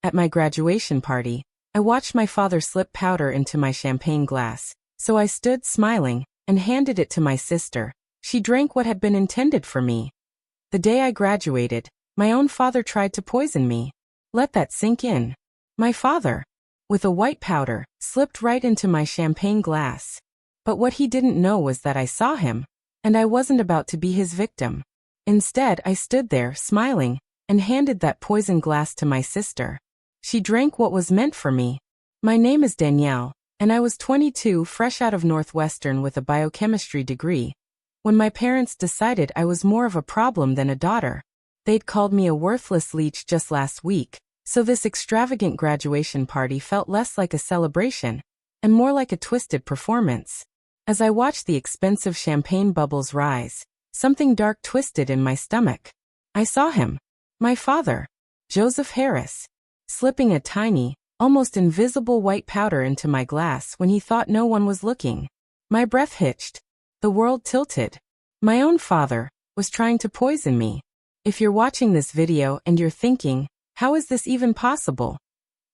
At my graduation party, I watched my father slip powder into my champagne glass, so I stood smiling and handed it to my sister. She drank what had been intended for me. The day I graduated, my own father tried to poison me. Let that sink in. My father, with a white powder, slipped right into my champagne glass. But what he didn't know was that I saw him, and I wasn't about to be his victim. Instead, I stood there, smiling, and handed that poison glass to my sister. She drank what was meant for me. My name is Danielle, and I was 22, fresh out of Northwestern with a biochemistry degree. When my parents decided I was more of a problem than a daughter, they'd called me a worthless leech just last week, so this extravagant graduation party felt less like a celebration and more like a twisted performance. As I watched the expensive champagne bubbles rise, something dark twisted in my stomach. I saw him, my father, Joseph Harris, slipping a tiny, almost invisible white powder into my glass when he thought no one was looking. My breath hitched. The world tilted. My own father was trying to poison me. If you're watching this video and you're thinking, how is this even possible?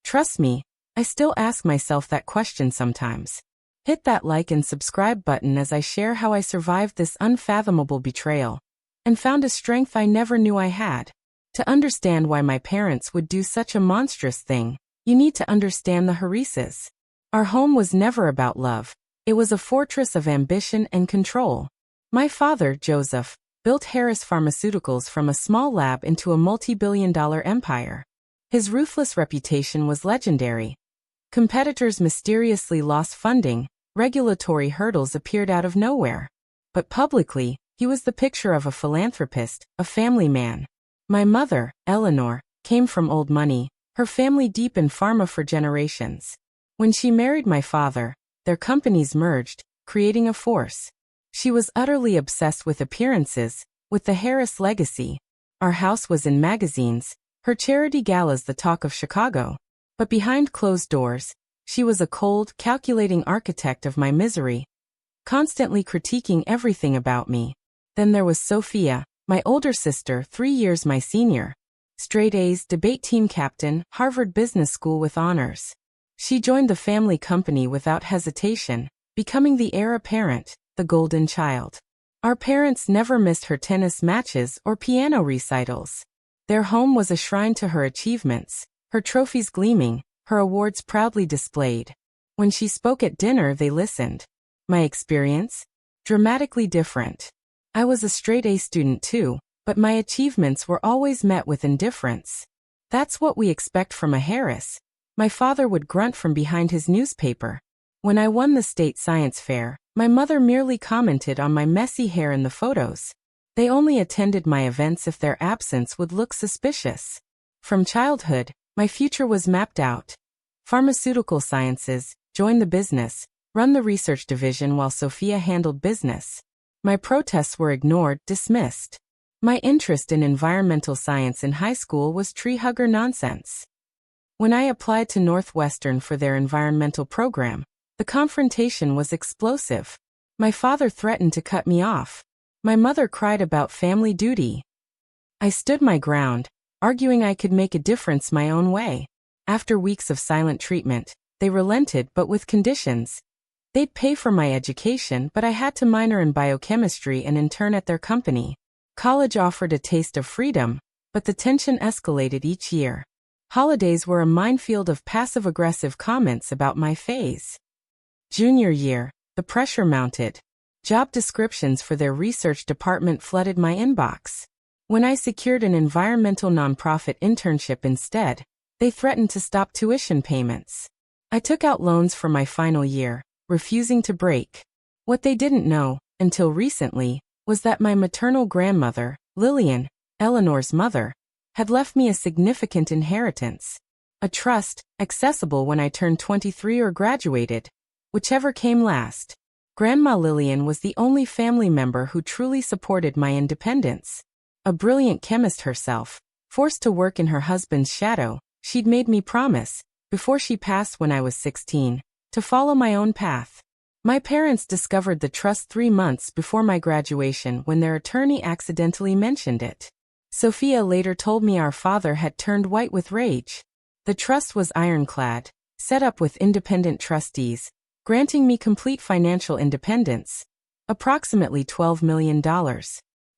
Trust me, I still ask myself that question sometimes. Hit that like and subscribe button as I share how I survived this unfathomable betrayal and found a strength I never knew I had. To understand why my parents would do such a monstrous thing, you need to understand the Harrises. Our home was never about love. It was a fortress of ambition and control. My father, Joseph, built Harris Pharmaceuticals from a small lab into a multi-billion-dollar empire. His ruthless reputation was legendary. Competitors mysteriously lost funding, regulatory hurdles appeared out of nowhere. But publicly, he was the picture of a philanthropist, a family man. My mother, Eleanor, came from old money, her family deep in pharma for generations. When she married my father, their companies merged, creating a force. She was utterly obsessed with appearances, with the Harris legacy. Our house was in magazines, her charity galas the talk of Chicago. But behind closed doors, she was a cold, calculating architect of my misery, constantly critiquing everything about me. Then there was Sophia, my older sister, 3 years my senior. Straight A's, debate team captain, Harvard Business School with honors. She joined the family company without hesitation, becoming the heir apparent, the golden child. Our parents never missed her tennis matches or piano recitals. Their home was a shrine to her achievements, her trophies gleaming, her awards proudly displayed. When she spoke at dinner, they listened. My experience? Dramatically different. I was a straight A student too, but my achievements were always met with indifference. That's what we expect from a Harris. My father would grunt from behind his newspaper. When I won the state science fair, my mother merely commented on my messy hair in the photos. They only attended my events if their absence would look suspicious. From childhood, my future was mapped out. Pharmaceutical sciences, join the business, run the research division while Sophia handled business. My protests were ignored, dismissed. My interest in environmental science in high school was tree-hugger nonsense. When I applied to Northwestern for their environmental program, the confrontation was explosive. My father threatened to cut me off. My mother cried about family duty. I stood my ground, arguing I could make a difference my own way. After weeks of silent treatment, they relented but with conditions. They'd pay for my education, but I had to minor in biochemistry and intern at their company. College offered a taste of freedom, but the tension escalated each year. Holidays were a minefield of passive-aggressive comments about my phase. Junior year, the pressure mounted. Job descriptions for their research department flooded my inbox. When I secured an environmental nonprofit internship instead, they threatened to stop tuition payments. I took out loans for my final year, refusing to break. What they didn't know, until recently, was that my maternal grandmother, Lillian, Eleanor's mother, had left me a significant inheritance. A trust, accessible when I turned 23 or graduated, whichever came last. Grandma Lillian was the only family member who truly supported my independence. A brilliant chemist herself, forced to work in her husband's shadow, she'd made me promise, before she passed when I was 16, to follow my own path. My parents discovered the trust 3 months before my graduation when their attorney accidentally mentioned it. Sophia later told me our father had turned white with rage. The trust was ironclad, set up with independent trustees, granting me complete financial independence. Approximately $12 million.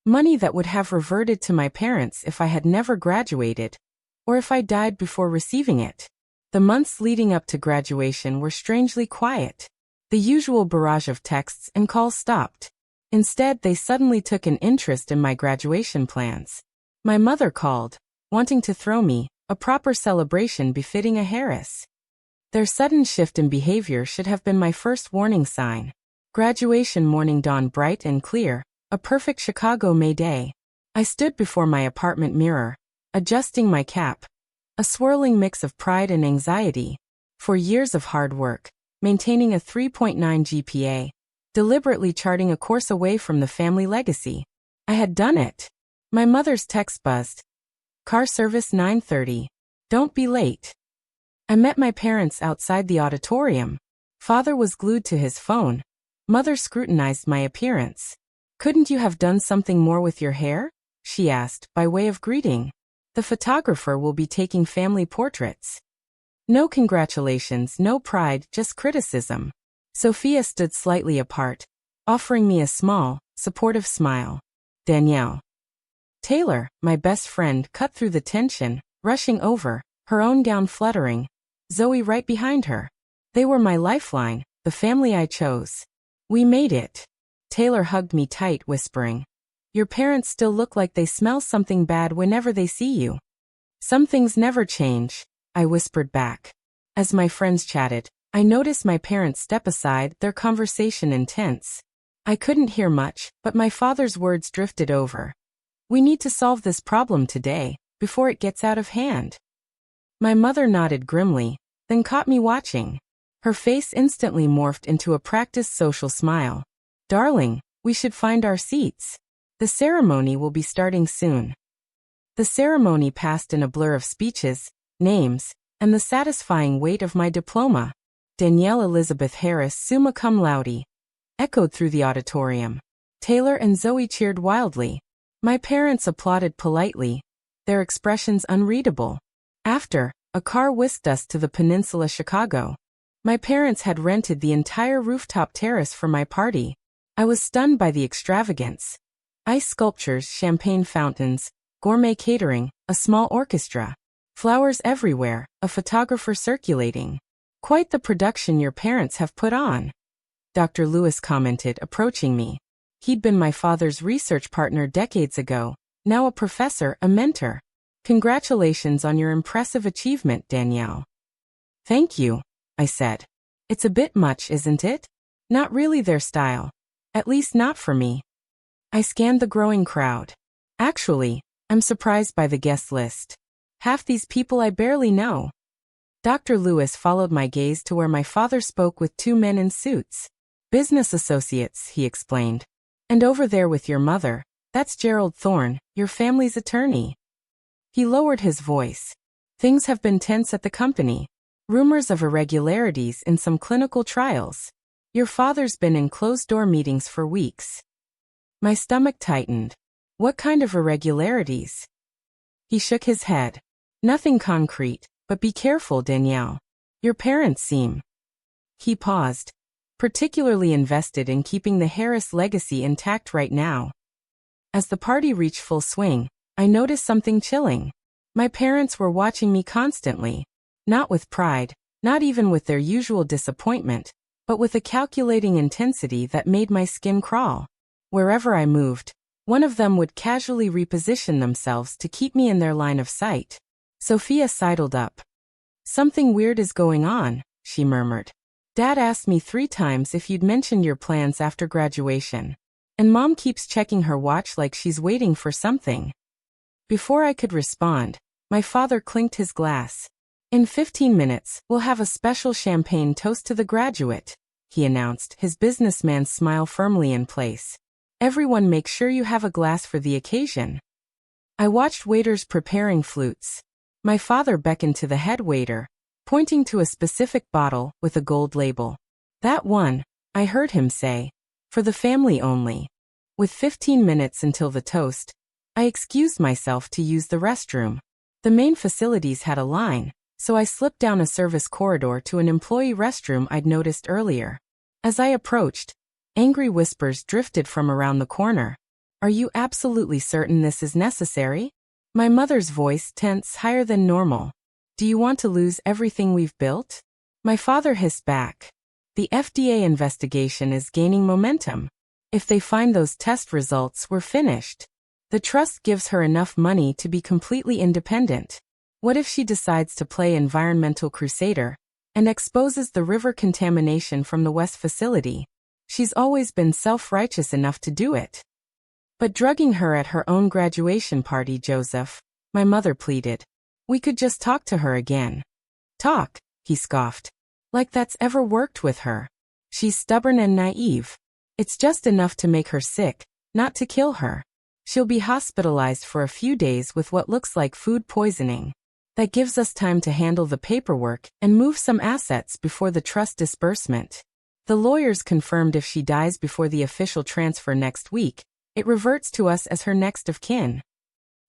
Money that would have reverted to my parents if I had never graduated, or if I died before receiving it. The months leading up to graduation were strangely quiet. The usual barrage of texts and calls stopped. Instead, they suddenly took an interest in my graduation plans. My mother called, wanting to throw me a proper celebration befitting a heiress. Their sudden shift in behavior should have been my first warning sign. Graduation morning dawned bright and clear, a perfect Chicago May day. I stood before my apartment mirror, adjusting my cap, a swirling mix of pride and anxiety. For years of hard work, maintaining a 3.9 GPA, deliberately charting a course away from the family legacy, I had done it. My mother's text buzzed. Car service 9:30. Don't be late. I met my parents outside the auditorium. Father was glued to his phone. Mother scrutinized my appearance. Couldn't you have done something more with your hair? She asked, by way of greeting. The photographer will be taking family portraits. No congratulations, no pride, just criticism. Sophia stood slightly apart, offering me a small, supportive smile. Danielle. Taylor, my best friend, cut through the tension, rushing over, her own gown fluttering. Zoe right behind her. They were my lifeline, the family I chose. We made it. Taylor hugged me tight, whispering, "Your parents still look like they smell something bad whenever they see you." "Some things never change," I whispered back. As my friends chatted, I noticed my parents step aside, their conversation intense. I couldn't hear much, but my father's words drifted over. "We need to solve this problem today, before it gets out of hand." My mother nodded grimly, then caught me watching. Her face instantly morphed into a practiced social smile. "Darling, we should find our seats. The ceremony will be starting soon." The ceremony passed in a blur of speeches, names, and the satisfying weight of my diploma. Danielle Elizabeth Harris, summa cum laude, echoed through the auditorium. Taylor and Zoe cheered wildly. My parents applauded politely, their expressions unreadable. After, a car whisked us to the Peninsula Chicago. My parents had rented the entire rooftop terrace for my party. I was stunned by the extravagance. Ice sculptures, champagne fountains, gourmet catering, a small orchestra. Flowers everywhere, a photographer circulating. "Quite the production your parents have put on," Dr. Lewis commented, approaching me. He'd been my father's research partner decades ago, now a professor, a mentor. "Congratulations on your impressive achievement, Danielle." "Thank you," I said. "It's a bit much, isn't it?" "Not really their style. At least not for me." I scanned the growing crowd. Actually, I'm surprised by the guest list. Half these people I barely know. Dr. Lewis followed my gaze to where my father spoke with two men in suits. "Business associates," he explained. "And over there with your mother, that's Gerald Thorne, your family's attorney." He lowered his voice. "Things have been tense at the company. Rumors of irregularities in some clinical trials. Your father's been in closed-door meetings for weeks." My stomach tightened. "What kind of irregularities?" He shook his head. "Nothing concrete, but be careful, Danielle. Your parents seem..." He paused. "Particularly invested in keeping the Harris legacy intact right now." As the party reached full swing, I noticed something chilling. My parents were watching me constantly. Not with pride, not even with their usual disappointment, but with a calculating intensity that made my skin crawl. Wherever I moved, one of them would casually reposition themselves to keep me in their line of sight. Sophia sidled up. "Something weird is going on," she murmured. "Dad asked me 3 times if you'd mentioned your plans after graduation. And Mom keeps checking her watch like she's waiting for something." Before I could respond, my father clinked his glass. "In 15 minutes, we'll have a special champagne toast to the graduate," he announced, his businessman's smile firmly in place. "Everyone make sure you have a glass for the occasion." I watched waiters preparing flutes. My father beckoned to the head waiter, pointing to a specific bottle with a gold label. "That one," I heard him say. "For the family only." With 15 minutes until the toast, I excused myself to use the restroom. The main facilities had a line, so I slipped down a service corridor to an employee restroom I'd noticed earlier. As I approached, angry whispers drifted from around the corner. "Are you absolutely certain this is necessary?" My mother's voice tense higher than normal. "Do you want to lose everything we've built?" My father hissed back. "The FDA investigation is gaining momentum. If they find those test results, we're finished. The trust gives her enough money to be completely independent. What if she decides to play environmental crusader and exposes the river contamination from the West facility? She's always been self-righteous enough to do it." "But drugging her at her own graduation party, Joseph," my mother pleaded. "We could just talk to her again." "Talk," he scoffed. "Like that's ever worked with her. She's stubborn and naive. It's just enough to make her sick, not to kill her. She'll be hospitalized for a few days with what looks like food poisoning. That gives us time to handle the paperwork and move some assets before the trust disbursement. The lawyers confirmed if she dies before the official transfer next week, it reverts to us as her next of kin."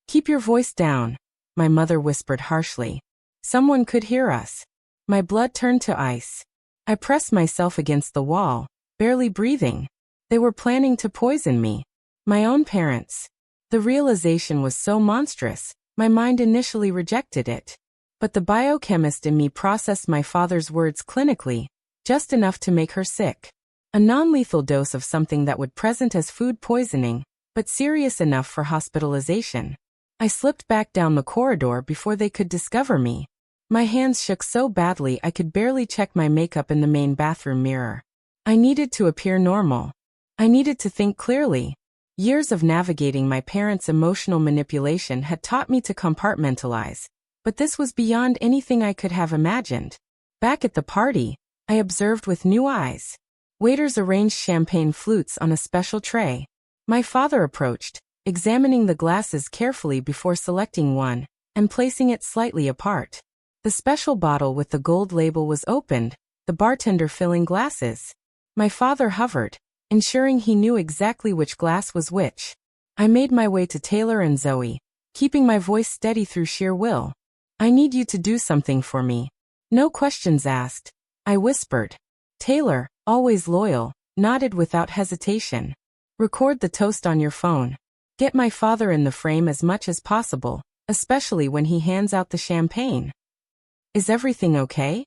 "Keep your voice down," my mother whispered harshly. "Someone could hear us." My blood turned to ice. I pressed myself against the wall, barely breathing. They were planning to poison me. My own parents. The realization was so monstrous, my mind initially rejected it. But the biochemist in me processed my father's words clinically, just enough to make her sick. A non-lethal dose of something that would present as food poisoning, but serious enough for hospitalization. I slipped back down the corridor before they could discover me. My hands shook so badly I could barely check my makeup in the main bathroom mirror. I needed to appear normal. I needed to think clearly. Years of navigating my parents' emotional manipulation had taught me to compartmentalize, but this was beyond anything I could have imagined. Back at the party, I observed with new eyes. Waiters arranged champagne flutes on a special tray. My father approached, examining the glasses carefully before selecting one, and placing it slightly apart. The special bottle with the gold label was opened, the bartender filling glasses. My father hovered, ensuring he knew exactly which glass was which. I made my way to Taylor and Zoe, keeping my voice steady through sheer will. "I need you to do something for me." "No questions asked," I whispered. Taylor, always loyal, nodded without hesitation. "Record the toast on your phone. Get my father in the frame as much as possible, especially when he hands out the champagne." "Is everything okay?"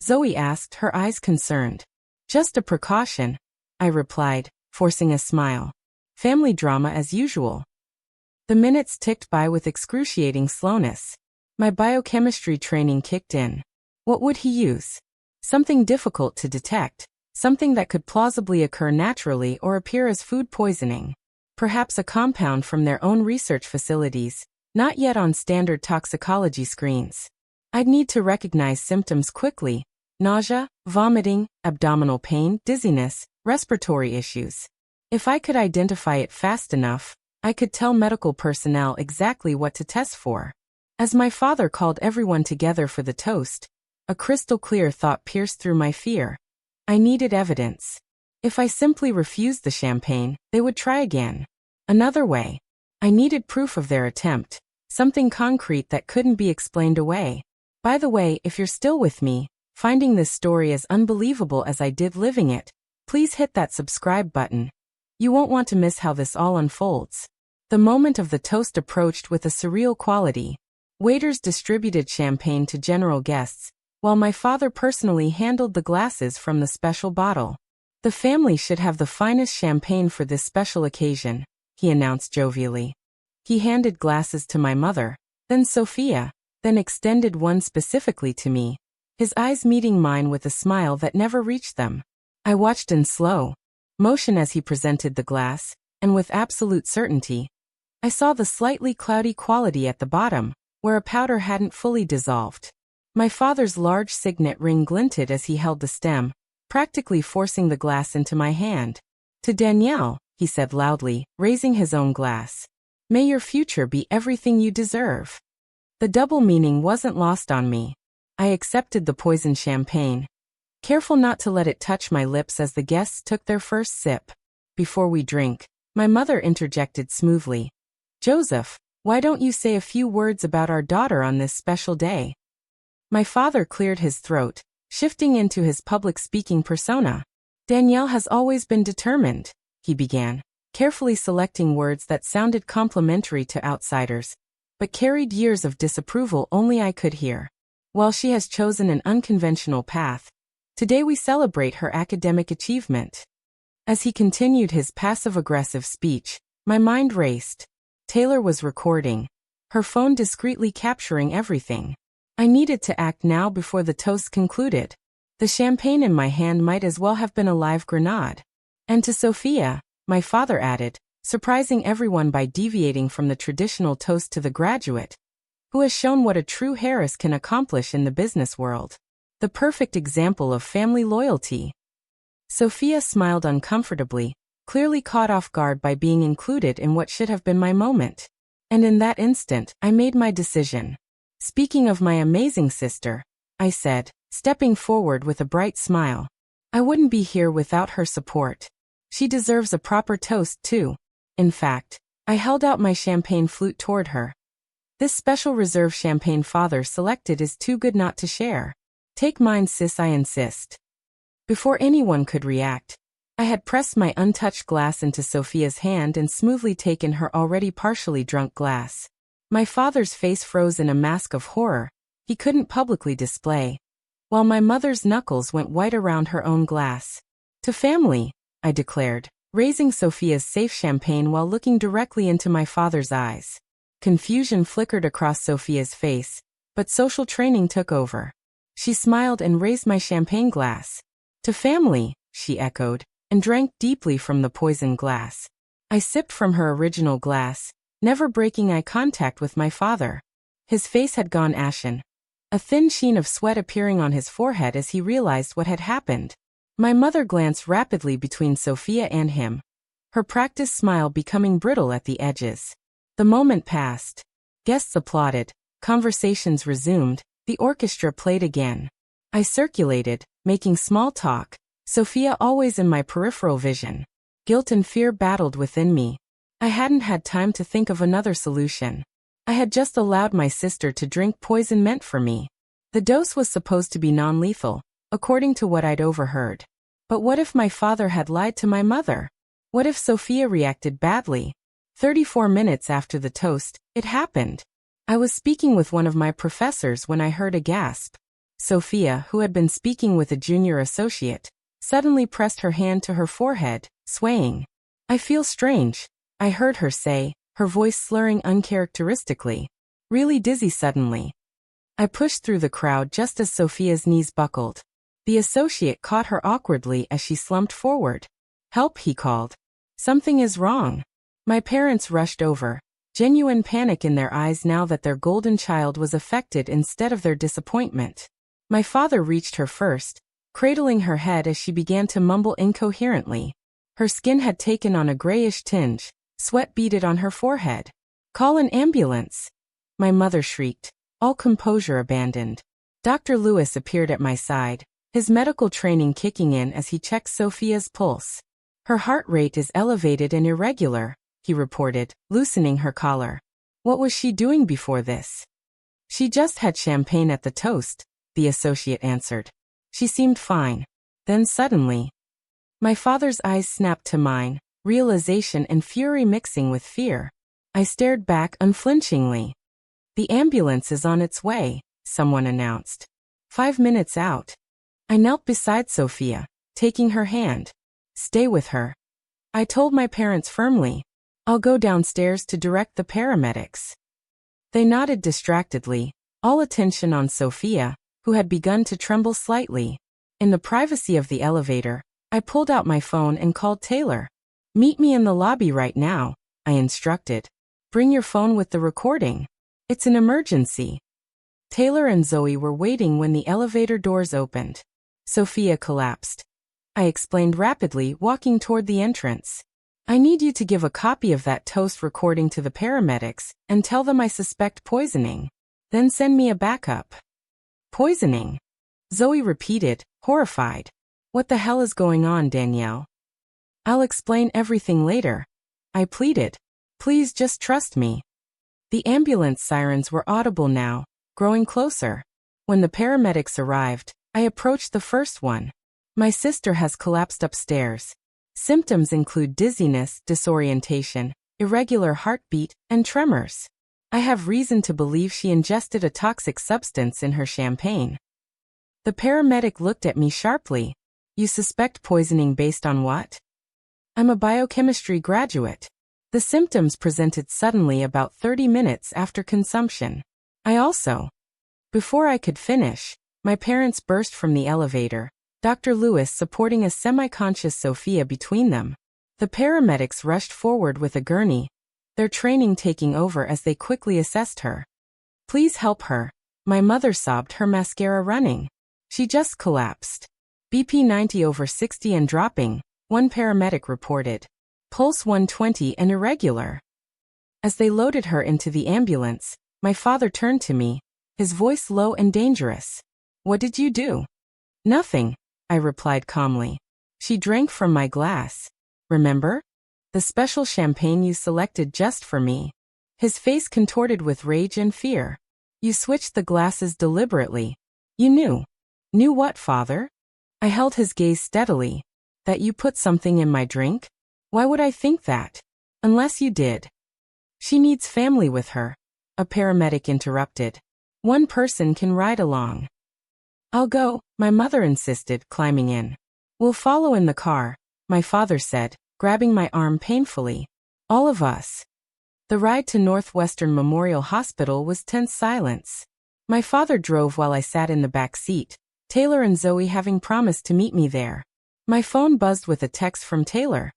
Zoe asked, her eyes concerned. "Just a precaution," I replied, forcing a smile. "Family drama as usual." The minutes ticked by with excruciating slowness. My biochemistry training kicked in. What would he use? Something difficult to detect, something that could plausibly occur naturally or appear as food poisoning. Perhaps a compound from their own research facilities, not yet on standard toxicology screens. I'd need to recognize symptoms quickly: nausea, vomiting, abdominal pain, dizziness, respiratory issues. If I could identify it fast enough, I could tell medical personnel exactly what to test for. As my father called everyone together for the toast, a crystal clear thought pierced through my fear. I needed evidence. If I simply refused the champagne, they would try again. Another way. I needed proof of their attempt, something concrete that couldn't be explained away. By the way, if you're still with me, finding this story as unbelievable as I did living it, please hit that subscribe button. You won't want to miss how this all unfolds. The moment of the toast approached with a surreal quality. Waiters distributed champagne to general guests, while my father personally handled the glasses from the special bottle. "The family should have the finest champagne for this special occasion," he announced jovially. He handed glasses to my mother, then Sophia, then extended one specifically to me, his eyes meeting mine with a smile that never reached them. I watched in slow motion as he presented the glass, and with absolute certainty, I saw the slightly cloudy quality at the bottom, where a powder hadn't fully dissolved. My father's large signet ring glinted as he held the stem, practically forcing the glass into my hand. "To Danielle," he said loudly, raising his own glass. "May your future be everything you deserve." The double meaning wasn't lost on me. I accepted the poisoned champagne, careful not to let it touch my lips as the guests took their first sip. "Before we drink," my mother interjected smoothly, "Joseph, why don't you say a few words about our daughter on this special day?" My father cleared his throat, shifting into his public speaking persona. Danielle has always been determined, he began, carefully selecting words that sounded complimentary to outsiders, but carried years of disapproval only I could hear. While she has chosen an unconventional path, today we celebrate her academic achievement. As he continued his passive-aggressive speech, my mind raced. Taylor was recording, her phone discreetly capturing everything. I needed to act now before the toast concluded. The champagne in my hand might as well have been a live grenade. And to Sophia, my father added, surprising everyone by deviating from the traditional toast to the graduate, who has shown what a true Harris can accomplish in the business world. The perfect example of family loyalty. Sophia smiled uncomfortably, clearly caught off guard by being included in what should have been my moment. And in that instant, I made my decision. Speaking of my amazing sister, I said, stepping forward with a bright smile. I wouldn't be here without her support. She deserves a proper toast too. In fact, I held out my champagne flute toward her. This special reserve champagne father selected is too good not to share. Take mine, sis, I insist. Before anyone could react, I had pressed my untouched glass into Sophia's hand and smoothly taken her already partially drunk glass. My father's face froze in a mask of horror he couldn't publicly display, while my mother's knuckles went white around her own glass. To family, I declared, raising Sophia's safe champagne while looking directly into my father's eyes. Confusion flickered across Sophia's face, but social training took over. She smiled and raised my champagne glass. To family, she echoed, and drank deeply from the poisoned glass. I sipped from her original glass, never breaking eye contact with my father. His face had gone ashen, a thin sheen of sweat appearing on his forehead as he realized what had happened. My mother glanced rapidly between Sophia and him, her practiced smile becoming brittle at the edges. The moment passed. Guests applauded, conversations resumed, the orchestra played again. I circulated, making small talk, Sophia always in my peripheral vision. Guilt and fear battled within me. I hadn't had time to think of another solution. I had just allowed my sister to drink poison meant for me. The dose was supposed to be non-lethal, according to what I'd overheard. But what if my father had lied to my mother? What if Sophia reacted badly? 34 minutes after the toast, it happened. I was speaking with one of my professors when I heard a gasp. Sophia, who had been speaking with a junior associate, suddenly pressed her hand to her forehead, swaying. I feel strange, I heard her say, her voice slurring uncharacteristically. Really dizzy suddenly. I pushed through the crowd just as Sophia's knees buckled. The associate caught her awkwardly as she slumped forward. Help, he called. Something is wrong. My parents rushed over, genuine panic in their eyes now that their golden child was affected instead of their disappointment. My father reached her first, cradling her head as she began to mumble incoherently. Her skin had taken on a grayish tinge, sweat beaded on her forehead. Call an ambulance! My mother shrieked, all composure abandoned. Dr. Lewis appeared at my side, his medical training kicking in as he checked Sophia's pulse. Her heart rate is elevated and irregular, he reported, loosening her collar. What was she doing before this? She just had champagne at the toast, the associate answered. She seemed fine. Then suddenly, my father's eyes snapped to mine, realization and fury mixing with fear. I stared back unflinchingly. The ambulance is on its way, someone announced. 5 minutes out. I knelt beside Sophia, taking her hand. Stay with her. I told my parents firmly. I'll go downstairs to direct the paramedics. They nodded distractedly, all attention on Sophia, who had begun to tremble slightly. In the privacy of the elevator, I pulled out my phone and called Taylor. Meet me in the lobby right now, I instructed. Bring your phone with the recording. It's an emergency. Taylor and Zoe were waiting when the elevator doors opened. Sophia collapsed. I explained rapidly, walking toward the entrance. I need you to give a copy of that toast recording to the paramedics and tell them I suspect poisoning. Then send me a backup. Poisoning? Zoe repeated, horrified. What the hell is going on, Danielle? I'll explain everything later, I pleaded. Please just trust me. The ambulance sirens were audible now, growing closer. When the paramedics arrived, I approached the first one. My sister has collapsed upstairs. Symptoms include dizziness, disorientation, irregular heartbeat, and tremors. I have reason to believe she ingested a toxic substance in her champagne. The paramedic looked at me sharply. You suspect poisoning based on what? I'm a biochemistry graduate. The symptoms presented suddenly about 30 minutes after consumption. Before I could finish, my parents burst from the elevator, Dr. Lewis supporting a semi-conscious Sophia between them. The paramedics rushed forward with a gurney, their training taking over as they quickly assessed her. Please help her. My mother sobbed, her mascara running. She just collapsed. BP 90/60 and dropping, one paramedic reported. Pulse 120 and irregular. As they loaded her into the ambulance, my father turned to me, his voice low and dangerous. What did you do? Nothing, I replied calmly. She drank from my glass. Remember? The special champagne you selected just for me. His face contorted with rage and fear. You switched the glasses deliberately. You knew. Knew what, father? I held his gaze steadily. That you put something in my drink? Why would I think that? Unless you did. She needs family with her, a paramedic interrupted. One person can ride along. I'll go, my mother insisted, climbing in. We'll follow in the car, my father said, grabbing my arm painfully. All of us. The ride to Northwestern Memorial Hospital was tense silence. My father drove while I sat in the back seat, Taylor and Zoe having promised to meet me there. My phone buzzed with a text from Taylor.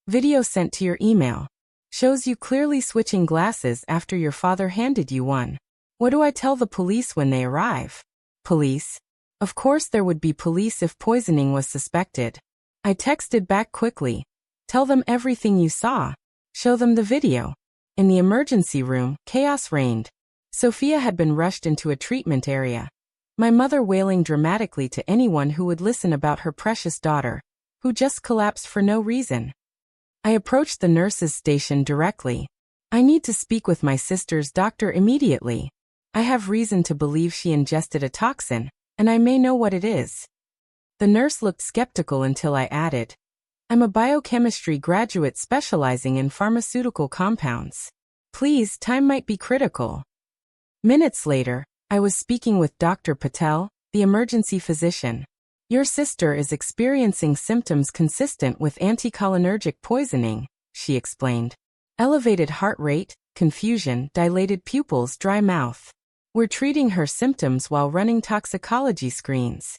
Video sent to your email. Shows you clearly switching glasses after your father handed you one. What do I tell the police when they arrive? Police? Of course there would be police if poisoning was suspected. I texted back quickly. Tell them everything you saw. Show them the video. In the emergency room, chaos reigned. Sophia had been rushed into a treatment area. My mother wailing dramatically to anyone who would listen about her precious daughter, who just collapsed for no reason. I approached the nurse's station directly. I need to speak with my sister's doctor immediately. I have reason to believe she ingested a toxin, and I may know what it is. The nurse looked skeptical until I added, I'm a biochemistry graduate specializing in pharmaceutical compounds. Please, time might be critical. Minutes later, I was speaking with Dr. Patel, the emergency physician. Your sister is experiencing symptoms consistent with anticholinergic poisoning, she explained. Elevated heart rate, confusion, dilated pupils, dry mouth. We're treating her symptoms while running toxicology screens.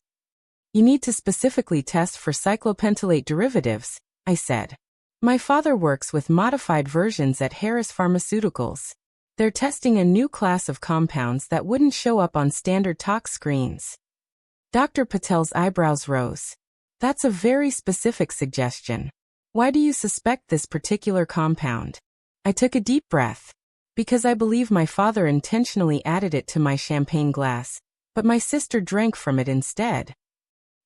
You need to specifically test for cyclopentylate derivatives, I said. My father works with modified versions at Harris Pharmaceuticals. They're testing a new class of compounds that wouldn't show up on standard tox screens. Dr. Patel's eyebrows rose. That's a very specific suggestion. Why do you suspect this particular compound? I took a deep breath. Because I believe my father intentionally added it to my champagne glass, but my sister drank from it instead.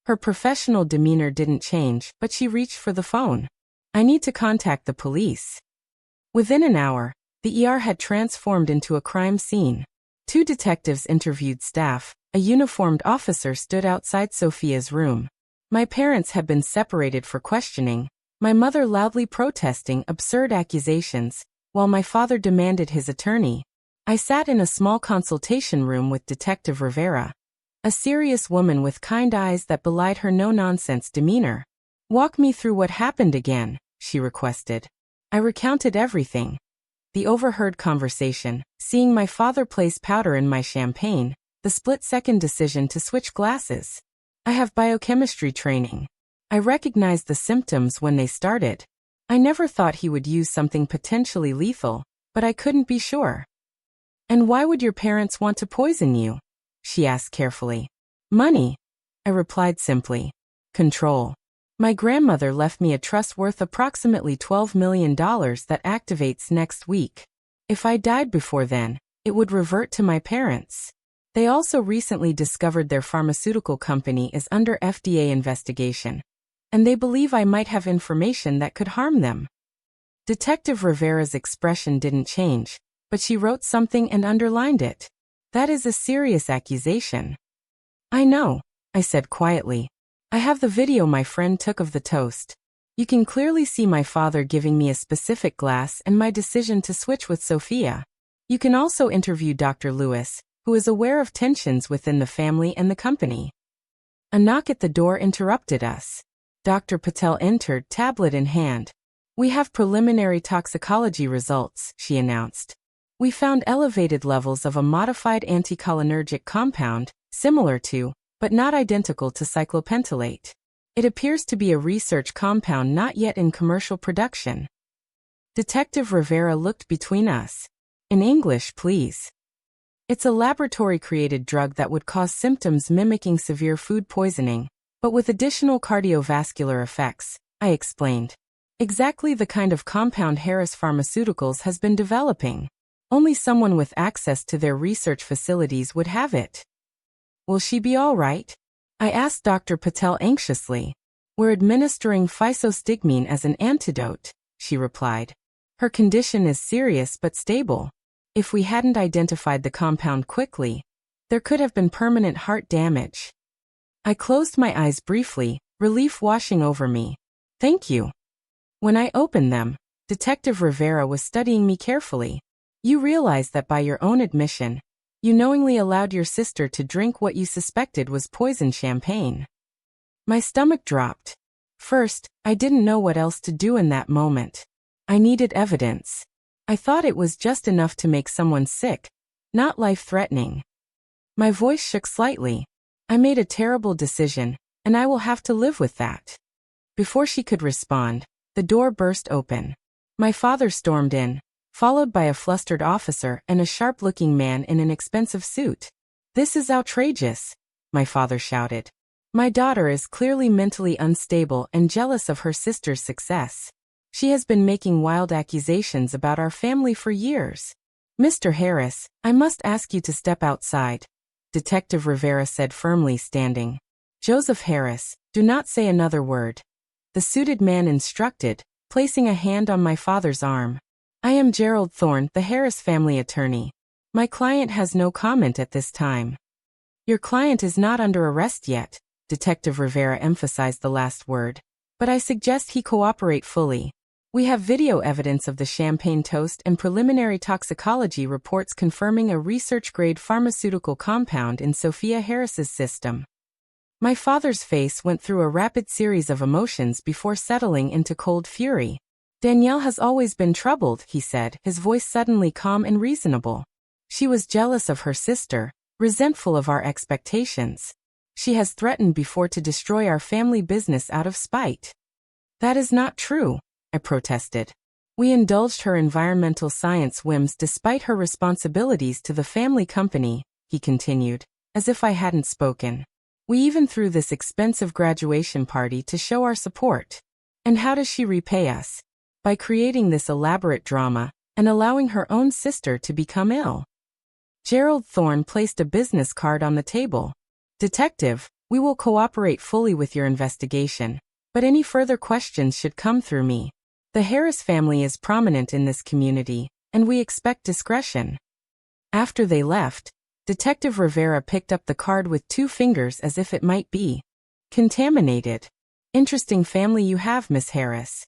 Her professional demeanor didn't change, but she reached for the phone. I need to contact the police. Within an hour, the ER had transformed into a crime scene. 2 detectives interviewed staff. A uniformed officer stood outside Sophia's room. My parents had been separated for questioning, my mother loudly protesting absurd accusations, while my father demanded his attorney. I sat in a small consultation room with Detective Rivera, a serious woman with kind eyes that belied her no-nonsense demeanor. Walk me through what happened again, she requested. I recounted everything. The overheard conversation, seeing my father place powder in my champagne, the split-second decision to switch glasses. I have biochemistry training. I recognized the symptoms when they started. I never thought he would use something potentially lethal, but I couldn't be sure. And why would your parents want to poison you? She asked carefully. Money, I replied simply. Control. My grandmother left me a trust worth approximately $12 million that activates next week. If I died before then, it would revert to my parents. They also recently discovered their pharmaceutical company is under FDA investigation, and they believe I might have information that could harm them. Detective Rivera's expression didn't change, but she wrote something and underlined it. That is a serious accusation. I know, I said quietly. I have the video my friend took of the toast. You can clearly see my father giving me a specific glass and my decision to switch with Sophia. You can also interview Dr. Lewis, who is aware of tensions within the family and the company. A knock at the door interrupted us. Dr. Patel entered, tablet in hand. We have preliminary toxicology results, she announced. We found elevated levels of a modified anticholinergic compound, similar to, but not identical to cyclopentolate. It appears to be a research compound not yet in commercial production. Detective Rivera looked between us. In English, please. It's a laboratory-created drug that would cause symptoms mimicking severe food poisoning, but with additional cardiovascular effects, I explained. Exactly the kind of compound Harris Pharmaceuticals has been developing. Only someone with access to their research facilities would have it. Will she be all right? I asked Dr. Patel anxiously. We're administering physostigmine as an antidote, she replied. Her condition is serious but stable. If we hadn't identified the compound quickly, there could have been permanent heart damage. I closed my eyes briefly, relief washing over me. Thank you. When I opened them, Detective Rivera was studying me carefully. You realize that by your own admission, you knowingly allowed your sister to drink what you suspected was poisoned champagne. My stomach dropped. First, I didn't know what else to do in that moment. I needed evidence. I thought it was just enough to make someone sick, not life-threatening. My voice shook slightly. I made a terrible decision, and I will have to live with that. Before she could respond, the door burst open. My father stormed in, followed by a flustered officer and a sharp-looking man in an expensive suit. This is outrageous, my father shouted. My daughter is clearly mentally unstable and jealous of her sister's success. She has been making wild accusations about our family for years. Mr. Harris, I must ask you to step outside, Detective Rivera said firmly, standing. Joseph Harris, do not say another word. The suited man instructed, placing a hand on my father's arm. I am Gerald Thorne, the Harris family attorney. My client has no comment at this time. Your client is not under arrest yet, Detective Rivera emphasized the last word. But I suggest he cooperate fully. We have video evidence of the champagne toast and preliminary toxicology reports confirming a research-grade pharmaceutical compound in Sophia Harris's system. My father's face went through a rapid series of emotions before settling into cold fury. Danielle has always been troubled, he said, his voice suddenly calm and reasonable. She was jealous of her sister, resentful of our expectations. She has threatened before to destroy our family business out of spite. That is not true, I protested. We indulged her environmental science whims despite her responsibilities to the family company, he continued, as if I hadn't spoken. We even threw this expensive graduation party to show our support. And how does she repay us? By creating this elaborate drama and allowing her own sister to become ill. Gerald Thorne placed a business card on the table. Detective, we will cooperate fully with your investigation, but any further questions should come through me. The Harris family is prominent in this community, and we expect discretion. After they left, Detective Rivera picked up the card with 2 fingers as if it might be contaminated. Interesting family you have, Miss Harris.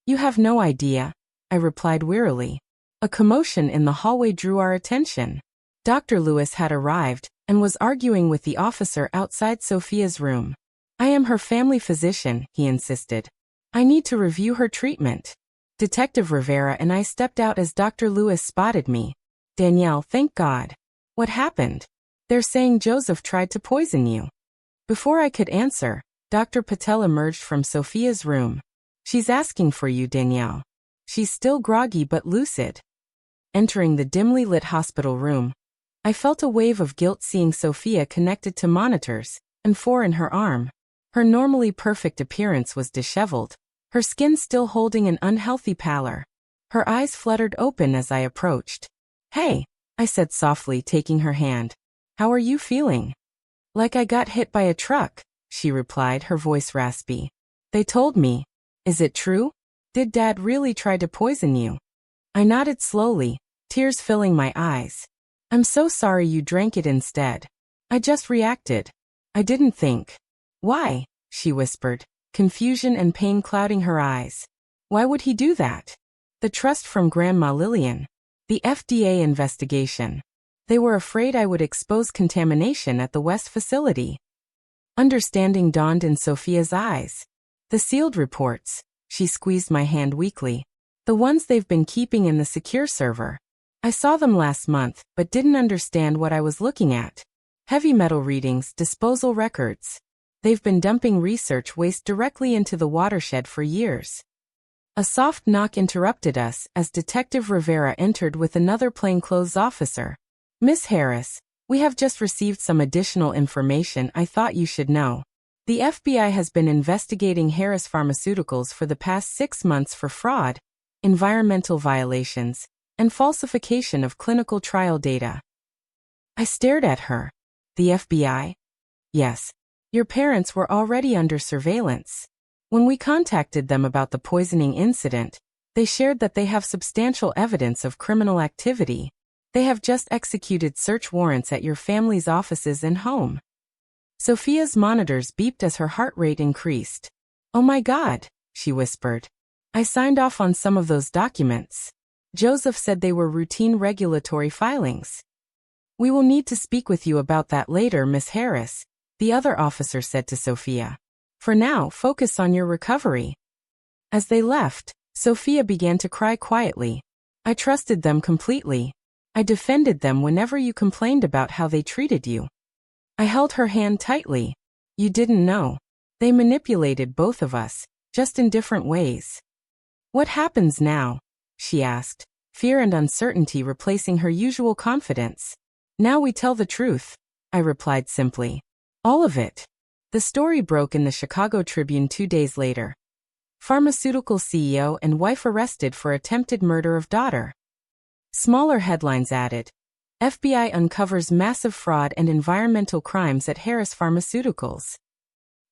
You have no idea, I replied wearily. A commotion in the hallway drew our attention. Dr. Lewis had arrived and was arguing with the officer outside Sophia's room. I am her family physician, he insisted. I need to review her treatment. Detective Rivera and I stepped out as Dr. Lewis spotted me. Danielle, thank God. What happened? They're saying Joseph tried to poison you. Before I could answer, Dr. Patel emerged from Sophia's room. She's asking for you, Danielle. She's still groggy but lucid. Entering the dimly lit hospital room, I felt a wave of guilt seeing Sophia connected to monitors, and 4 in her arm. Her normally perfect appearance was disheveled, her skin still holding an unhealthy pallor. Her eyes fluttered open as I approached. Hey, I said softly, taking her hand. How are you feeling? Like I got hit by a truck, she replied, her voice raspy. They told me. Is it true? Did Dad really try to poison you? I nodded slowly, tears filling my eyes. I'm so sorry you drank it instead. I just reacted. I didn't think. Why? She whispered, confusion and pain clouding her eyes. Why would he do that? The trust from Grandma Lillian. The FDA investigation. They were afraid I would expose contamination at the West facility. Understanding dawned in Sophia's eyes. The sealed reports. She squeezed my hand weakly. The ones they've been keeping in the secure server. I saw them last month, but didn't understand what I was looking at. Heavy metal readings, disposal records. They've been dumping research waste directly into the watershed for years. A soft knock interrupted us as Detective Rivera entered with another plainclothes officer. Miss Harris, we have just received some additional information I thought you should know. The FBI has been investigating Harris Pharmaceuticals for the past 6 months for fraud, environmental violations, and falsification of clinical trial data. I stared at her. The FBI? Yes. Your parents were already under surveillance. When we contacted them about the poisoning incident, they shared that they have substantial evidence of criminal activity. They have just executed search warrants at your family's offices and home. Sophia's monitors beeped as her heart rate increased. Oh my God, she whispered. I signed off on some of those documents. Joseph said they were routine regulatory filings. We will need to speak with you about that later, Miss Harris, the other officer said to Sophia. For now, focus on your recovery. As they left, Sophia began to cry quietly. I trusted them completely. I defended them whenever you complained about how they treated you. I held her hand tightly. You didn't know. They manipulated both of us, just in different ways. What happens now? She asked, fear and uncertainty replacing her usual confidence. Now we tell the truth, I replied simply. All of it. The story broke in the Chicago Tribune 2 days later. Pharmaceutical CEO and wife arrested for attempted murder of daughter. Smaller headlines added. FBI uncovers massive fraud and environmental crimes at Harris Pharmaceuticals.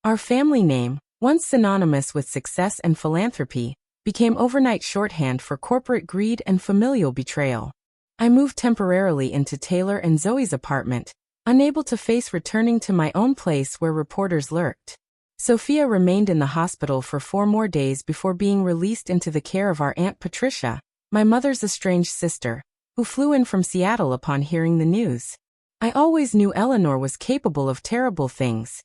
Our family name, once synonymous with success and philanthropy, became overnight shorthand for corporate greed and familial betrayal. I moved temporarily into Taylor and Zoe's apartment, unable to face returning to my own place where reporters lurked. Sophia remained in the hospital for 4 more days before being released into the care of our Aunt Patricia, my mother's estranged sister, who flew in from Seattle upon hearing the news. I always knew Eleanor was capable of terrible things.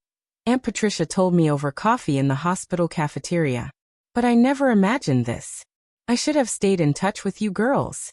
Aunt Patricia told me over coffee in the hospital cafeteria. But I never imagined this. I should have stayed in touch with you girls.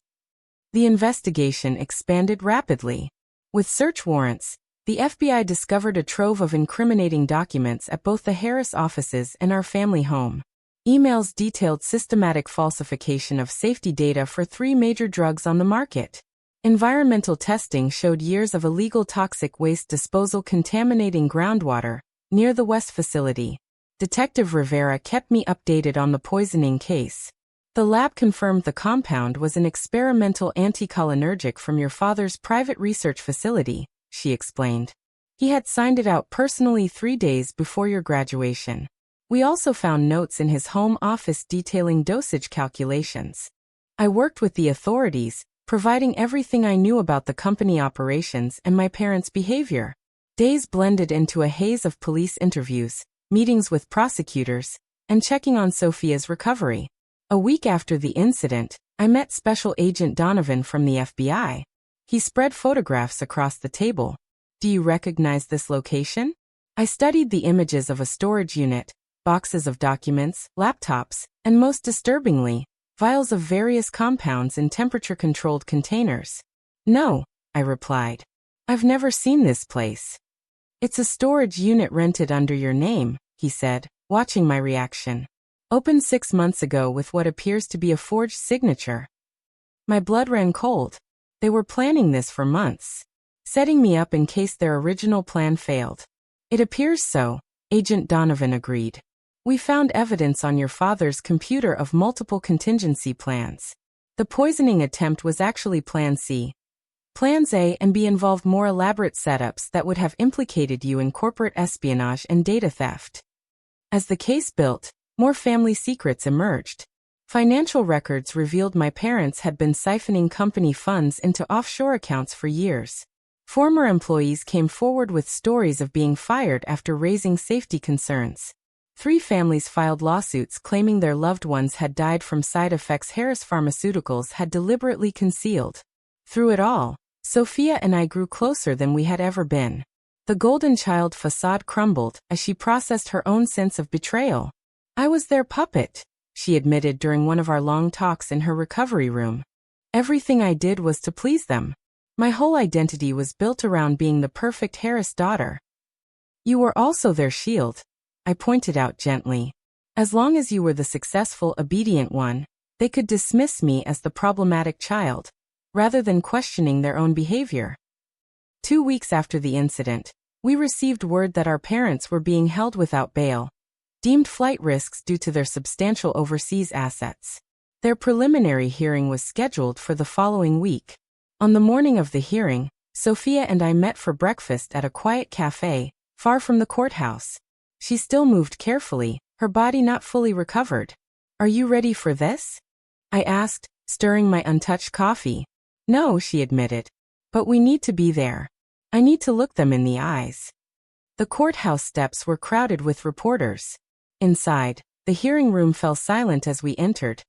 The investigation expanded rapidly. With search warrants, the FBI discovered a trove of incriminating documents at both the Harris offices and our family home. Emails detailed systematic falsification of safety data for 3 major drugs on the market. Environmental testing showed years of illegal toxic waste disposal contaminating groundwater near the West facility. Detective Rivera kept me updated on the poisoning case. The lab confirmed the compound was an experimental anticholinergic from your father's private research facility, she explained. He had signed it out personally 3 days before your graduation. We also found notes in his home office detailing dosage calculations. I worked with the authorities, providing everything I knew about the company operations and my parents' behavior. Days blended into a haze of police interviews, meetings with prosecutors, and checking on Sophia's recovery. A week after the incident, I met Special Agent Donovan from the FBI. He spread photographs across the table. Do you recognize this location? I studied the images of a storage unit, boxes of documents, laptops, and most disturbingly, vials of various compounds in temperature-controlled containers. No, I replied. I've never seen this place. It's a storage unit rented under your name, he said, watching my reaction. Opened 6 months ago with what appears to be a forged signature. My blood ran cold. They were planning this for months, setting me up in case their original plan failed. It appears so, Agent Donovan agreed. We found evidence on your father's computer of multiple contingency plans. The poisoning attempt was actually Plan C. Plans A and B involved more elaborate setups that would have implicated you in corporate espionage and data theft. As the case built, more family secrets emerged. Financial records revealed my parents had been siphoning company funds into offshore accounts for years. Former employees came forward with stories of being fired after raising safety concerns. 3 families filed lawsuits claiming their loved ones had died from side effects Harris Pharmaceuticals had deliberately concealed. Through it all, Sophia and I grew closer than we had ever been. The golden child facade crumbled as she processed her own sense of betrayal. "I was their puppet," she admitted during one of our long talks in her recovery room. "Everything I did was to please them. My whole identity was built around being the perfect Harris daughter." "You were also their shield," I pointed out gently. "As long as you were the successful, obedient one, they could dismiss me as the problematic child, rather than questioning their own behavior." 2 weeks after the incident, we received word that our parents were being held without bail, deemed flight risks due to their substantial overseas assets. Their preliminary hearing was scheduled for the following week. On the morning of the hearing, Sophia and I met for breakfast at a quiet cafe, far from the courthouse. She still moved carefully, her body not fully recovered. "Are you ready for this?" I asked, stirring my untouched coffee. "No," she admitted. "But we need to be there. I need to look them in the eyes." The courthouse steps were crowded with reporters. Inside, the hearing room fell silent as we entered,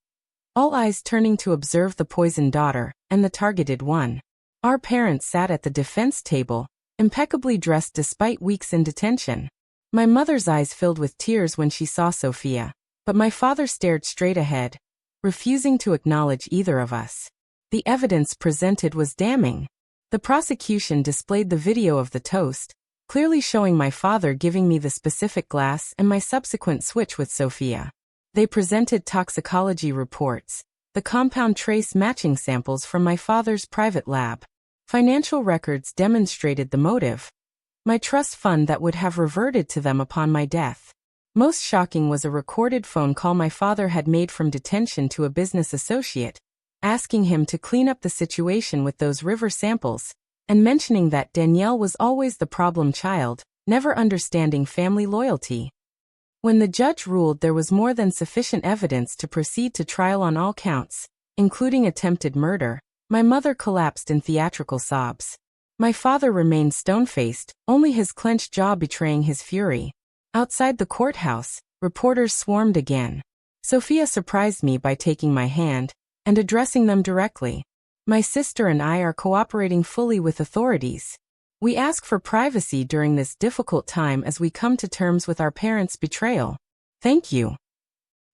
all eyes turning to observe the poisoned daughter and the targeted one. Our parents sat at the defense table, impeccably dressed despite weeks in detention. My mother's eyes filled with tears when she saw Sophia, but my father stared straight ahead, refusing to acknowledge either of us. The evidence presented was damning. The prosecution displayed the video of the toast, clearly showing my father giving me the specific glass and my subsequent switch with Sophia. They presented toxicology reports, the compound trace matching samples from my father's private lab. Financial records demonstrated the motive: my trust fund that would have reverted to them upon my death. Most shocking was a recorded phone call my father had made from detention to a business associate, asking him to clean up the situation with those river samples, and mentioning that Danielle was always the problem child, never understanding family loyalty. When the judge ruled there was more than sufficient evidence to proceed to trial on all counts, including attempted murder, my mother collapsed in theatrical sobs. My father remained stone-faced, only his clenched jaw betraying his fury. Outside the courthouse, reporters swarmed again. Sophia surprised me by taking my hand and addressing them directly. "My sister and I are cooperating fully with authorities. We ask for privacy during this difficult time as we come to terms with our parents' betrayal. Thank you."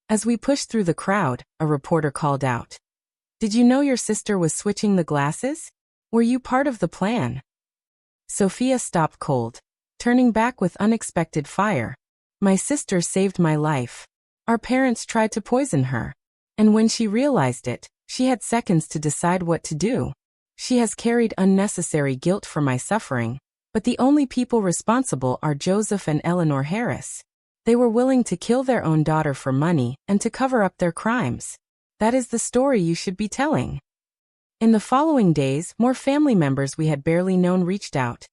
As we pushed through the crowd, a reporter called out, "Did you know your sister was switching the glasses? Were you part of the plan?" Sophia stopped cold, turning back with unexpected fire. "My sister saved my life. Our parents tried to poison her. And when she realized it, she had seconds to decide what to do. She has carried unnecessary guilt for my suffering, but the only people responsible are Joseph and Eleanor Harris. They were willing to kill their own daughter for money and to cover up their crimes. That is the story you should be telling." In the following days, more family members we had barely known reached out.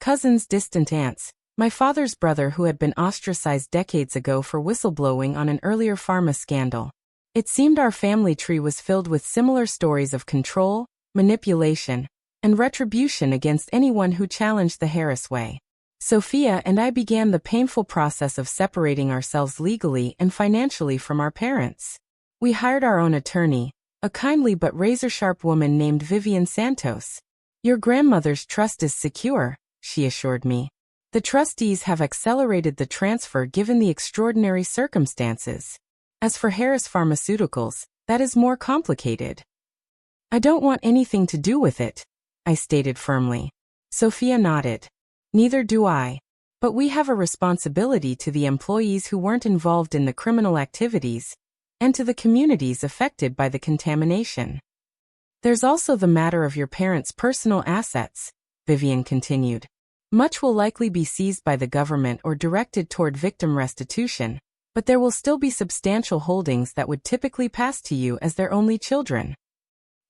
Cousins, distant aunts, my father's brother who had been ostracized decades ago for whistleblowing on an earlier pharma scandal. It seemed our family tree was filled with similar stories of control, manipulation, and retribution against anyone who challenged the Harris way. Sophia and I began the painful process of separating ourselves legally and financially from our parents. We hired our own attorney, a kindly but razor-sharp woman named Vivian Santos. "Your grandmother's trust is secure," she assured me. "The trustees have accelerated the transfer given the extraordinary circumstances. As for Harris Pharmaceuticals, that is more complicated." "I don't want anything to do with it," I stated firmly. Sophia nodded. "Neither do I. But we have a responsibility to the employees who weren't involved in the criminal activities, and to the communities affected by the contamination. There's also the matter of your parents' personal assets," Vivian continued. "Much will likely be seized by the government or directed toward victim restitution, but there will still be substantial holdings that would typically pass to you as their only children."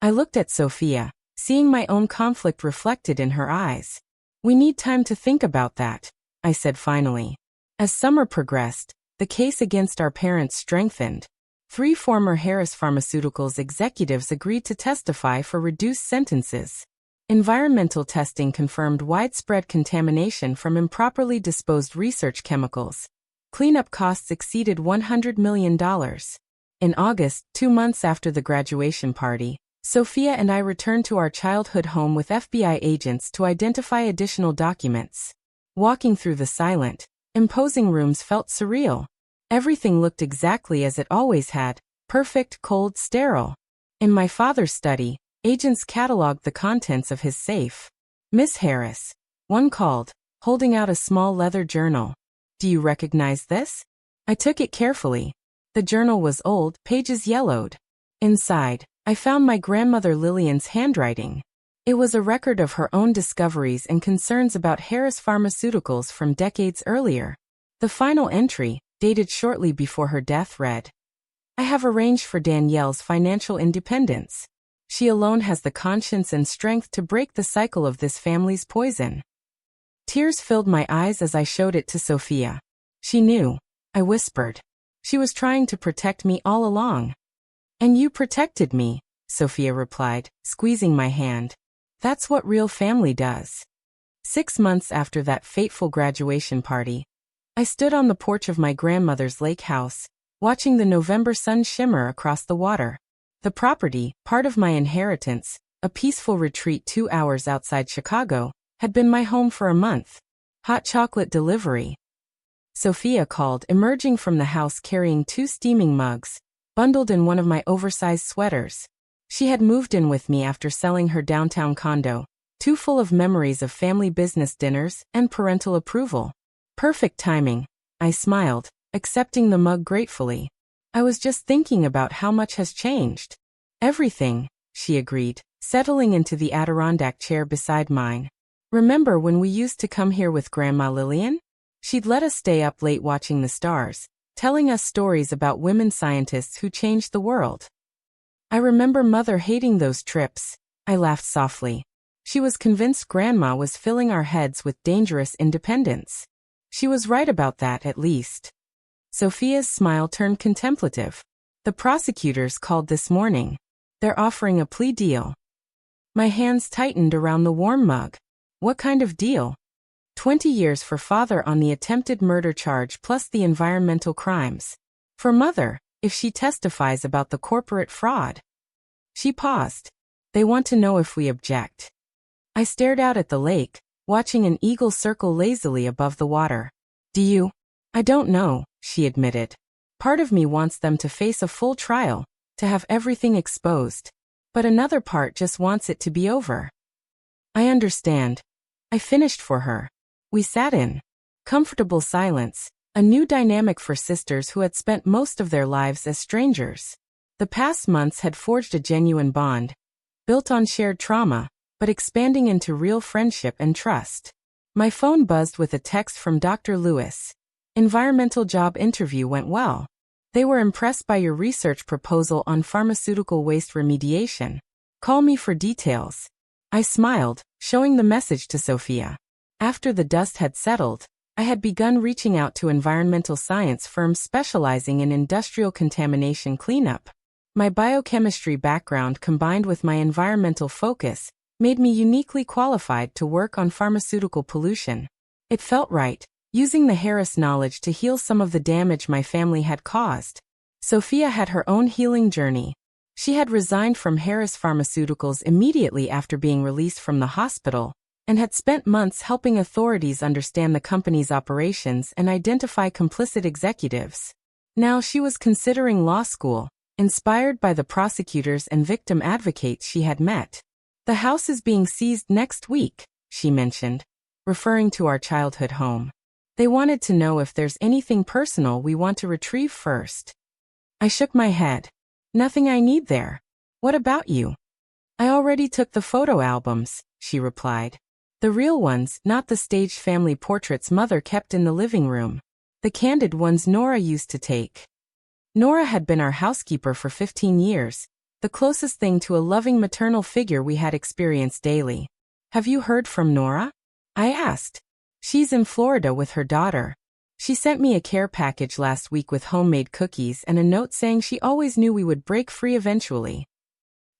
I looked at Sophia, seeing my own conflict reflected in her eyes. "We need time to think about that," I said finally. As summer progressed, the case against our parents strengthened. 3 former Harris Pharmaceuticals executives agreed to testify for reduced sentences. Environmental testing confirmed widespread contamination from improperly disposed research chemicals. Cleanup costs exceeded $100 million. In August, 2 months after the graduation party, Sophia and I returned to our childhood home with FBI agents to identify additional documents. Walking through the silent, imposing rooms felt surreal. Everything looked exactly as it always had, perfect, cold, sterile. In my father's study, agents cataloged the contents of his safe. "Miss Harris," one called, holding out a small leather journal. "Do you recognize this?" I took it carefully. The journal was old, pages yellowed. Inside, I found my grandmother Lillian's handwriting. It was a record of her own discoveries and concerns about Harris Pharmaceuticals from decades earlier. The final entry, dated shortly before her death, read, "I have arranged for Danielle's financial independence. She alone has the conscience and strength to break the cycle of this family's poison." Tears filled my eyes as I showed it to Sophia. "She knew," I whispered. "She was trying to protect me all along." "And you protected me," Sophia replied, squeezing my hand. "That's what real family does." 6 months after that fateful graduation party, I stood on the porch of my grandmother's lake house, watching the November sun shimmer across the water. The property, part of my inheritance, a peaceful retreat 2 hours outside Chicago, had been my home for a month. Hot chocolate delivery. Sophia called, emerging from the house carrying 2 steaming mugs, bundled in one of my oversized sweaters. She had moved in with me after selling her downtown condo, too full of memories of family business dinners and parental approval. "Perfect timing," I smiled, accepting the mug gratefully. "I was just thinking about how much has changed." "Everything," she agreed, settling into the Adirondack chair beside mine. "Remember when we used to come here with Grandma Lillian? She'd let us stay up late watching the stars, telling us stories about women scientists who changed the world." "I remember Mother hating those trips," I laughed softly. "She was convinced Grandma was filling our heads with dangerous independence." "She was right about that, at least." Sophia's smile turned contemplative. "The prosecutors called this morning. They're offering a plea deal." My hands tightened around the warm mug. "What kind of deal?" 20 years for father on the attempted murder charge plus the environmental crimes. For Mother, if she testifies about the corporate fraud. She paused. "They want to know if we object." I stared out at the lake, watching an eagle circle lazily above the water. "Do you?" "I don't know," she admitted. "Part of me wants them to face a full trial, to have everything exposed. But another part just wants it to be over." "I understand." I finished for her. We sat in comfortable silence, a new dynamic for sisters who had spent most of their lives as strangers. The past months had forged a genuine bond, built on shared trauma, but expanding into real friendship and trust. My phone buzzed with a text from Dr. Lewis. "Environmental job interview went well. They were impressed by your research proposal on pharmaceutical waste remediation. Call me for details." I smiled, showing the message to Sophia. After the dust had settled, I had begun reaching out to environmental science firms specializing in industrial contamination cleanup. My biochemistry background combined with my environmental focus made me uniquely qualified to work on pharmaceutical pollution. It felt right, using the Harris knowledge to heal some of the damage my family had caused. Sophia had her own healing journey. She had resigned from Harris Pharmaceuticals immediately after being released from the hospital, and had spent months helping authorities understand the company's operations and identify complicit executives. Now she was considering law school, inspired by the prosecutors and victim advocates she had met. "The house is being seized next week," she mentioned, referring to our childhood home. "They wanted to know if there's anything personal we want to retrieve first." I shook my head. "Nothing I need there. What about you?" "I already took the photo albums," she replied. "The real ones, not the staged family portraits Mother kept in the living room. The candid ones Nora used to take." Nora had been our housekeeper for 15 years, the closest thing to a loving maternal figure we had experienced daily. "Have you heard from Nora?" I asked. "She's in Florida with her daughter. She sent me a care package last week with homemade cookies and a note saying she always knew we would break free eventually."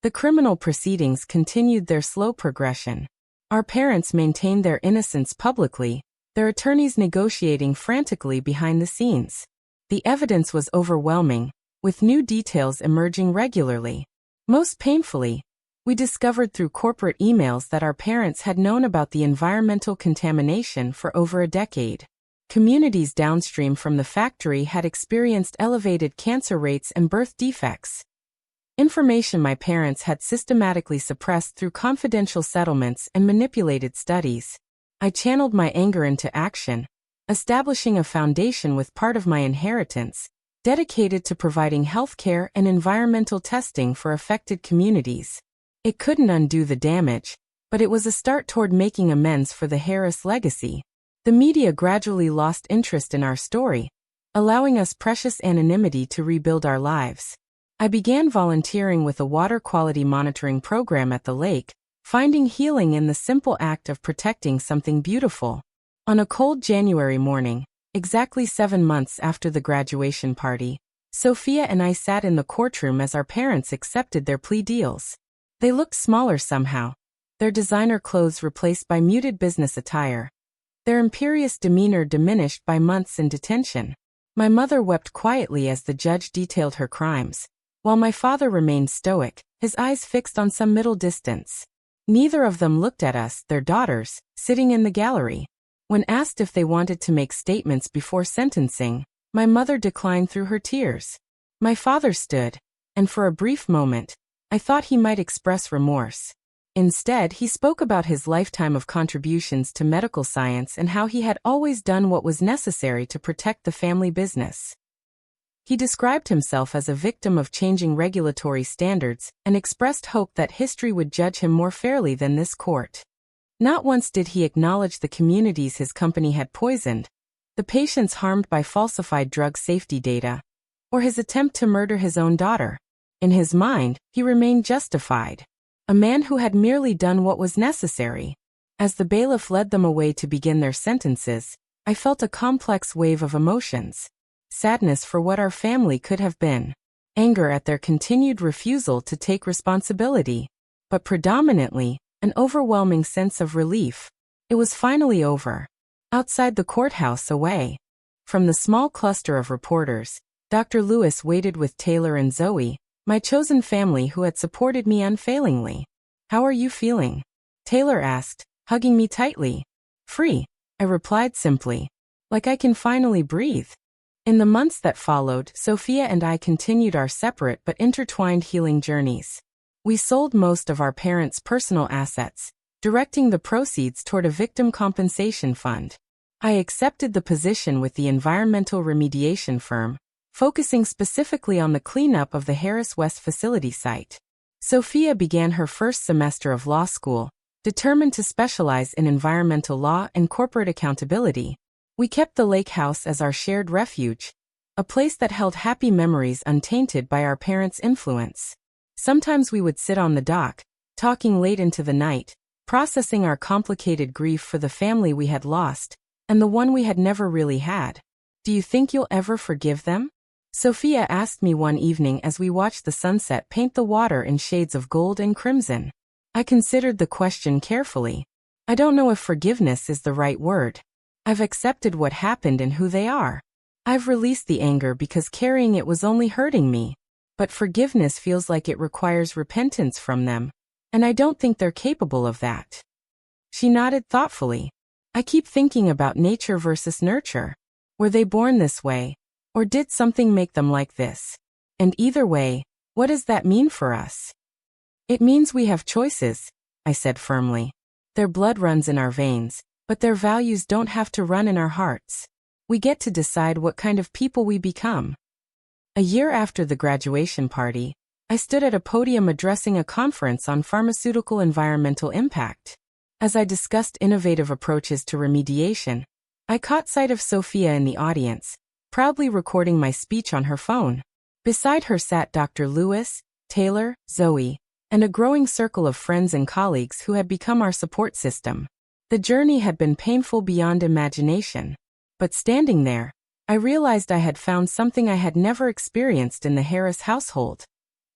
The criminal proceedings continued their slow progression. Our parents maintained their innocence publicly, their attorneys negotiating frantically behind the scenes. The evidence was overwhelming, with new details emerging regularly. Most painfully, we discovered through corporate emails that our parents had known about the environmental contamination for over a decade. Communities downstream from the factory had experienced elevated cancer rates and birth defects. Information my parents had systematically suppressed through confidential settlements and manipulated studies. I channeled my anger into action, establishing a foundation with part of my inheritance, dedicated to providing healthcare and environmental testing for affected communities. It couldn't undo the damage, but it was a start toward making amends for the Harris legacy. The media gradually lost interest in our story, allowing us precious anonymity to rebuild our lives. I began volunteering with a water quality monitoring program at the lake, finding healing in the simple act of protecting something beautiful. On a cold January morning, exactly 7 months after the graduation party, Sophia and I sat in the courtroom as our parents accepted their plea deals. They looked smaller somehow, their designer clothes replaced by muted business attire, their imperious demeanor diminished by months in detention. My mother wept quietly as the judge detailed her crimes, while my father remained stoic, his eyes fixed on some middle distance. Neither of them looked at us, their daughters, sitting in the gallery. When asked if they wanted to make statements before sentencing, my mother declined through her tears. My father stood, and for a brief moment, I thought he might express remorse. Instead, he spoke about his lifetime of contributions to medical science and how he had always done what was necessary to protect the family business. He described himself as a victim of changing regulatory standards and expressed hope that history would judge him more fairly than this court. Not once did he acknowledge the communities his company had poisoned, the patients harmed by falsified drug safety data, or his attempt to murder his own daughter. In his mind, he remained justified. A man who had merely done what was necessary. As the bailiff led them away to begin their sentences, I felt a complex wave of emotions. Sadness for what our family could have been. Anger at their continued refusal to take responsibility. But predominantly, an overwhelming sense of relief. It was finally over. Outside the courthouse away from the small cluster of reporters, Dr. Lewis waited with Taylor and Zoe, my chosen family who had supported me unfailingly. "How are you feeling?" Taylor asked, hugging me tightly. "Free," I replied simply. "Like I can finally breathe." In the months that followed, Sophia and I continued our separate but intertwined healing journeys. We sold most of our parents' personal assets, directing the proceeds toward a victim compensation fund. I accepted the position with the environmental remediation firm, focusing specifically on the cleanup of the Harris West facility site. Sophia began her first semester of law school, determined to specialize in environmental law and corporate accountability. We kept the lake house as our shared refuge, a place that held happy memories untainted by our parents' influence. Sometimes we would sit on the dock, talking late into the night, processing our complicated grief for the family we had lost, and the one we had never really had. "Do you think you'll ever forgive them?" Sophia asked me one evening as we watched the sunset paint the water in shades of gold and crimson. I considered the question carefully. I don't know if forgiveness is the right word. I've accepted what happened and who they are. I've released the anger because carrying it was only hurting me. But forgiveness feels like it requires repentance from them, and I don't think they're capable of that. She nodded thoughtfully. I keep thinking about nature versus nurture. Were they born this way? Or did something make them like this? And either way, what does that mean for us? "It means we have choices," I said firmly. "Their blood runs in our veins, but their values don't have to run in our hearts. We get to decide what kind of people we become." A year after the graduation party, I stood at a podium addressing a conference on pharmaceutical environmental impact. As I discussed innovative approaches to remediation, I caught sight of Sophia in the audience, proudly recording my speech on her phone. Beside her sat Dr. Lewis, Taylor, Zoe, and a growing circle of friends and colleagues who had become our support system. The journey had been painful beyond imagination. But standing there, I realized I had found something I had never experienced in the Harris household.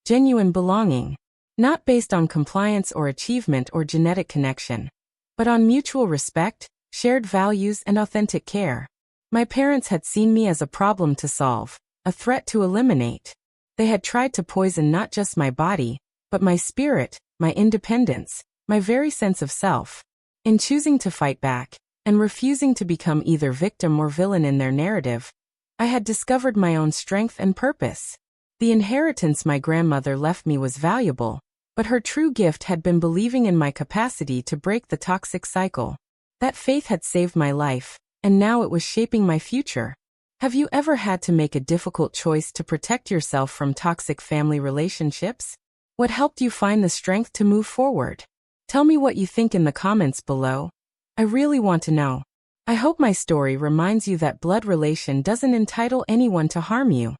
Genuine belonging. Not based on compliance or achievement or genetic connection, but on mutual respect, shared values, and authentic care. My parents had seen me as a problem to solve, a threat to eliminate. They had tried to poison not just my body, but my spirit, my independence, my very sense of self. In choosing to fight back, and refusing to become either victim or villain in their narrative, I had discovered my own strength and purpose. The inheritance my grandmother left me was valuable, but her true gift had been believing in my capacity to break the toxic cycle. That faith had saved my life, and now it was shaping my future. Have you ever had to make a difficult choice to protect yourself from toxic family relationships? What helped you find the strength to move forward? Tell me what you think in the comments below. I really want to know. I hope my story reminds you that blood relation doesn't entitle anyone to harm you,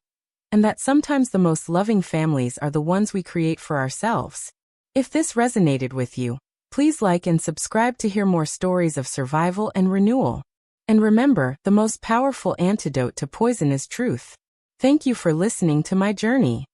and that sometimes the most loving families are the ones we create for ourselves. If this resonated with you, please like and subscribe to hear more stories of survival and renewal. And remember, the most powerful antidote to poison is truth. Thank you for listening to my journey.